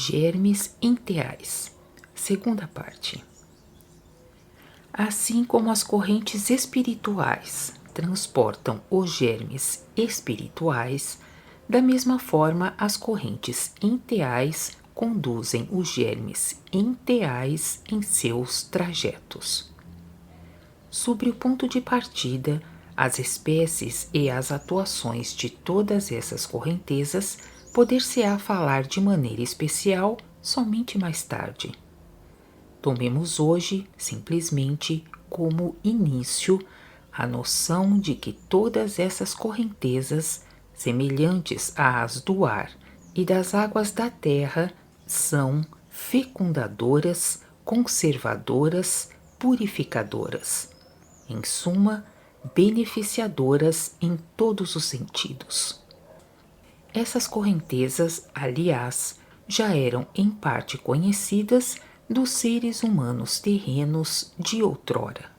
Germes enteais. Segunda parte. Assim como as correntes espirituais transportam os germes espirituais, da mesma forma as correntes enteais conduzem os germes enteais em seus trajetos. Sobre o ponto de partida, as espécies e as atuações de todas essas correntezas poder-se-á falar de maneira especial somente mais tarde. Tomemos hoje, simplesmente, como início, a noção de que todas essas correntezas, semelhantes às do ar e das águas da terra, são fecundadoras, conservadoras, purificadoras. Em suma, beneficiadoras em todos os sentidos. Essas correntezas, aliás, já eram em parte conhecidas dos seres humanos terrenos de outrora.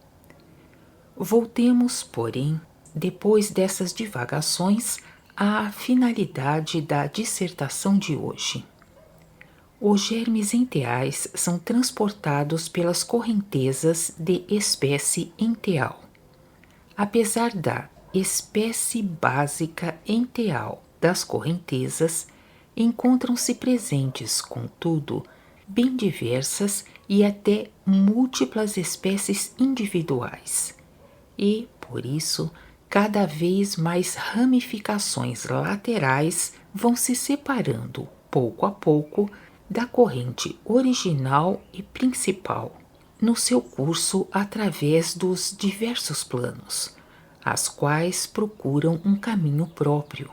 Voltemos, porém, depois dessas divagações, à finalidade da dissertação de hoje. Os germes enteais são transportados pelas correntezas de espécie enteal. Apesar da espécie básica enteal das correntezas, encontram-se presentes, contudo, bem diversas e até múltiplas espécies individuais, e, por isso, cada vez mais ramificações laterais vão se separando, pouco a pouco, da corrente original e principal, no seu curso através dos diversos planos, as quais procuram um caminho próprio,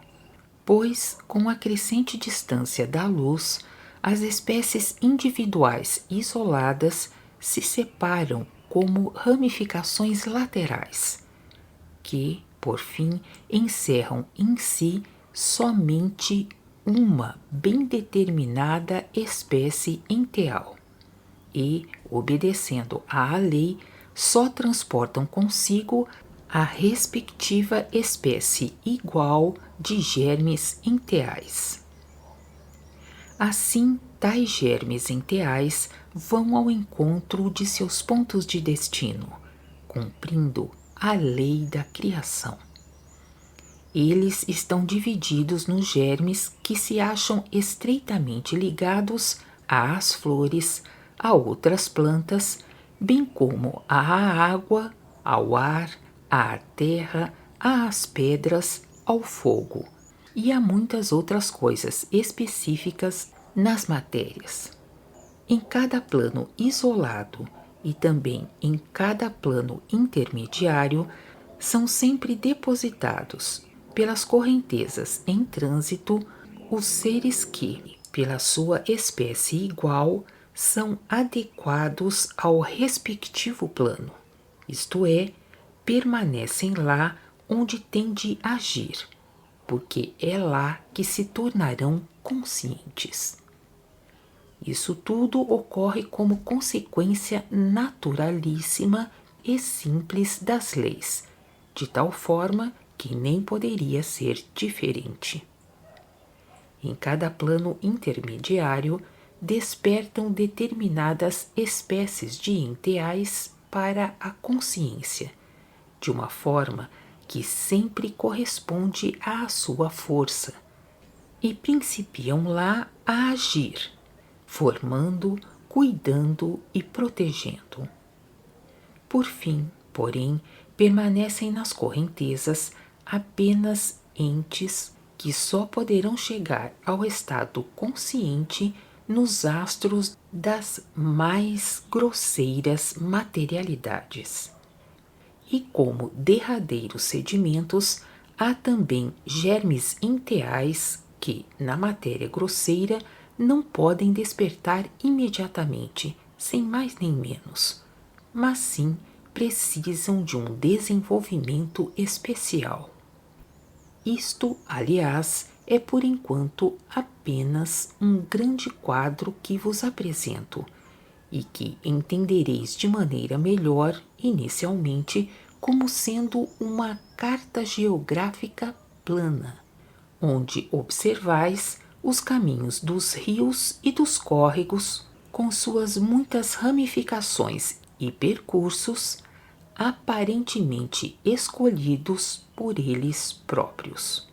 pois, com a crescente distância da luz, as espécies individuais isoladas se separam como ramificações laterais, que, por fim, encerram em si somente uma bem determinada espécie enteal e, obedecendo à lei, só transportam consigo a respectiva espécie igual de germes enteais. Assim, tais germes enteais vão ao encontro de seus pontos de destino, cumprindo a lei da criação. Eles estão divididos nos germes que se acham estreitamente ligados às flores, a outras plantas, bem como à água, ao ar, à terra, às pedras, ao fogo e a muitas outras coisas específicas nas matérias. Em cada plano isolado e também em cada plano intermediário, são sempre depositados pelas correntezas em trânsito os seres que, pela sua espécie igual, são adequados ao respectivo plano, isto é, permanecem lá onde têm de agir, porque é lá que se tornarão conscientes. Isso tudo ocorre como consequência naturalíssima e simples das leis, de tal forma que nem poderia ser diferente. Em cada plano intermediário, despertam determinadas espécies de enteais para a consciência, de uma forma que sempre corresponde à sua força, e principiam lá a agir, formando, cuidando e protegendo. Por fim, porém, permanecem nas correntezas apenas entes que só poderão chegar ao estado consciente nos astros das mais grosseiras materialidades. E como derradeiros sedimentos, há também germes enteais que, na matéria grosseira, não podem despertar imediatamente, sem mais nem menos, mas sim precisam de um desenvolvimento especial. Isto, aliás, é por enquanto apenas um grande quadro que vos apresento e que entendereis de maneira melhor, inicialmente, como sendo uma carta geográfica plana, onde observais os caminhos dos rios e dos córregos, com suas muitas ramificações e percursos, aparentemente escolhidos por eles próprios.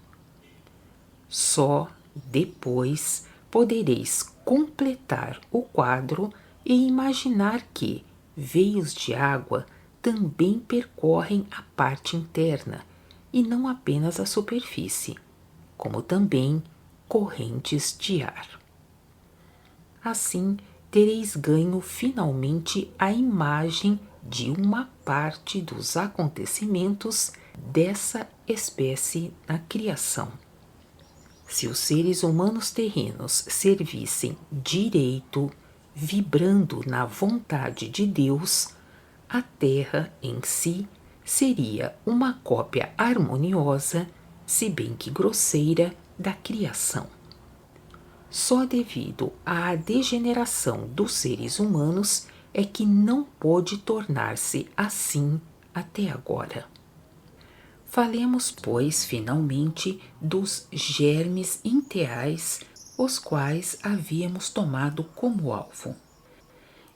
Só depois podereis completar o quadro e imaginar que veios de água também percorrem a parte interna e não apenas a superfície, como também correntes de ar. Assim, tereis ganho finalmente a imagem de uma parte dos acontecimentos dessa espécie na criação. Se os seres humanos terrenos servissem direito, vibrando na vontade de Deus, a Terra em si seria uma cópia harmoniosa, se bem que grosseira, da criação. Só devido à degeneração dos seres humanos é que não pôde tornar-se assim até agora. Falemos, pois, finalmente dos germes inteais, os quais havíamos tomado como alvo.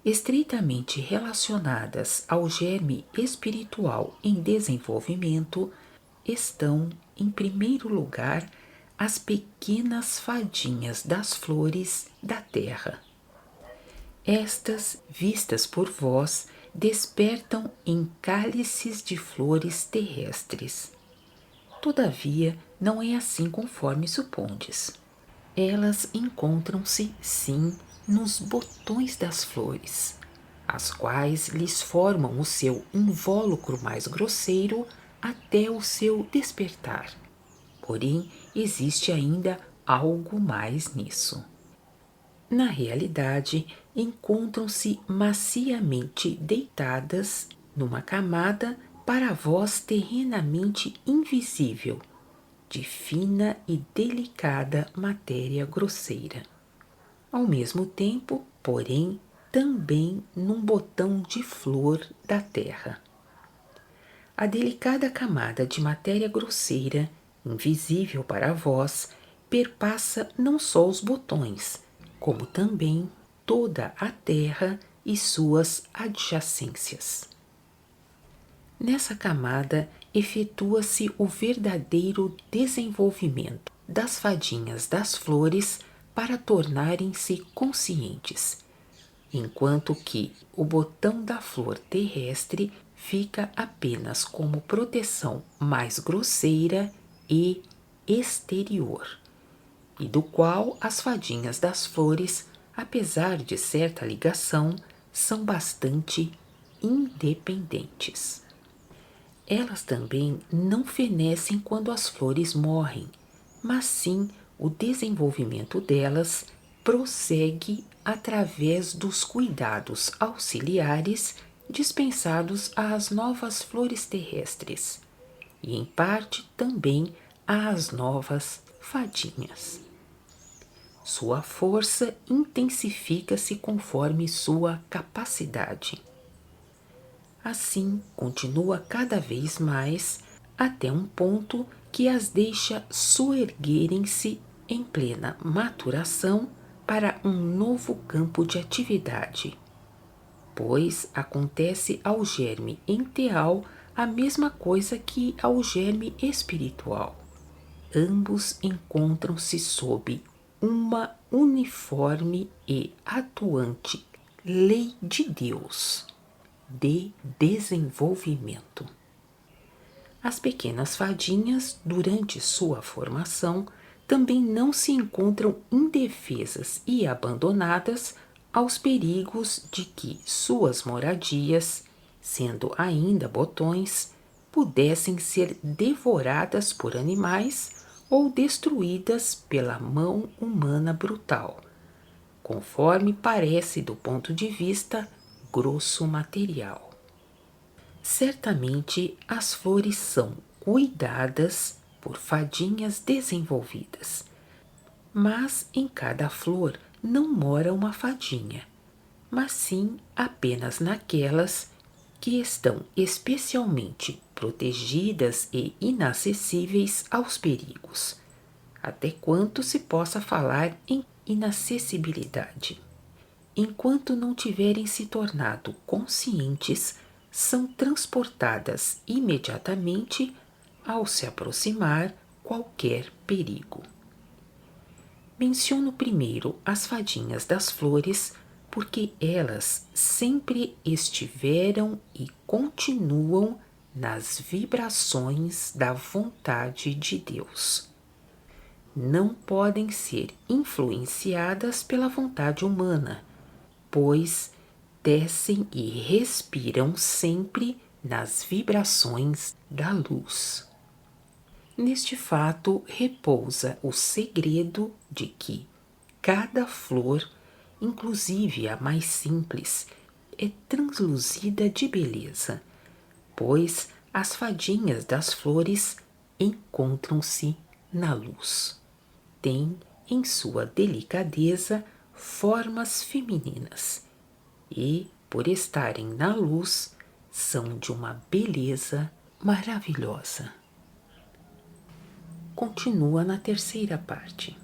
Estreitamente relacionadas ao germe espiritual em desenvolvimento estão, em primeiro lugar, as pequenas fadinhas das flores da terra. Estas, vistas por vós, despertam em cálices de flores terrestres. Todavia, não é assim conforme supondes. Elas encontram-se, sim, nos botões das flores, as quais lhes formam o seu invólucro mais grosseiro até o seu despertar. Porém, existe ainda algo mais nisso. Na realidade, encontram-se maciamente deitadas numa camada para vós terrenamente invisível, de fina e delicada matéria grosseira. Ao mesmo tempo, porém, também num botão de flor da terra. A delicada camada de matéria grosseira, invisível para vós, perpassa não só os botões, como também toda a terra e suas adjacências. Nessa camada efetua-se o verdadeiro desenvolvimento das fadinhas das flores para tornarem-se conscientes, enquanto que o botão da flor terrestre fica apenas como proteção mais grosseira e exterior, e do qual as fadinhas das flores, apesar de certa ligação, são bastante independentes. Elas também não fenecem quando as flores morrem, mas sim o desenvolvimento delas prossegue através dos cuidados auxiliares dispensados às novas flores terrestres e, em parte, também às novas fadinhas. Sua força intensifica-se conforme sua capacidade. Assim, continua cada vez mais até um ponto que as deixa soerguerem-se em plena maturação para um novo campo de atividade, pois acontece ao germe enteal a mesma coisa que ao germe espiritual. Ambos encontram-se sob uma uniforme e atuante lei de Deus de desenvolvimento. As pequenas fadinhas, durante sua formação, também não se encontram indefesas e abandonadas aos perigos de que suas moradias, sendo ainda botões, pudessem ser devoradas por animais ou destruídas pela mão humana brutal, conforme parece do ponto de vista grosso material. Certamente as flores são cuidadas por fadinhas desenvolvidas, mas em cada flor não mora uma fadinha, mas sim apenas naquelas que estão especialmente protegidas e inacessíveis aos perigos, até quanto se possa falar em inacessibilidade. Enquanto não tiverem se tornado conscientes, são transportadas imediatamente ao se aproximar qualquer perigo. Menciono primeiro as fadinhas das flores, porque elas sempre estiveram e continuam nas vibrações da vontade de Deus. Não podem ser influenciadas pela vontade humana, pois descem e respiram sempre nas vibrações da luz. Neste fato repousa o segredo de que cada flor, inclusive a mais simples, é transluzida de beleza, pois as fadinhas das flores encontram-se na luz. Têm em sua delicadeza formas femininas e, por estarem na luz, são de uma beleza maravilhosa. Continua na terceira parte.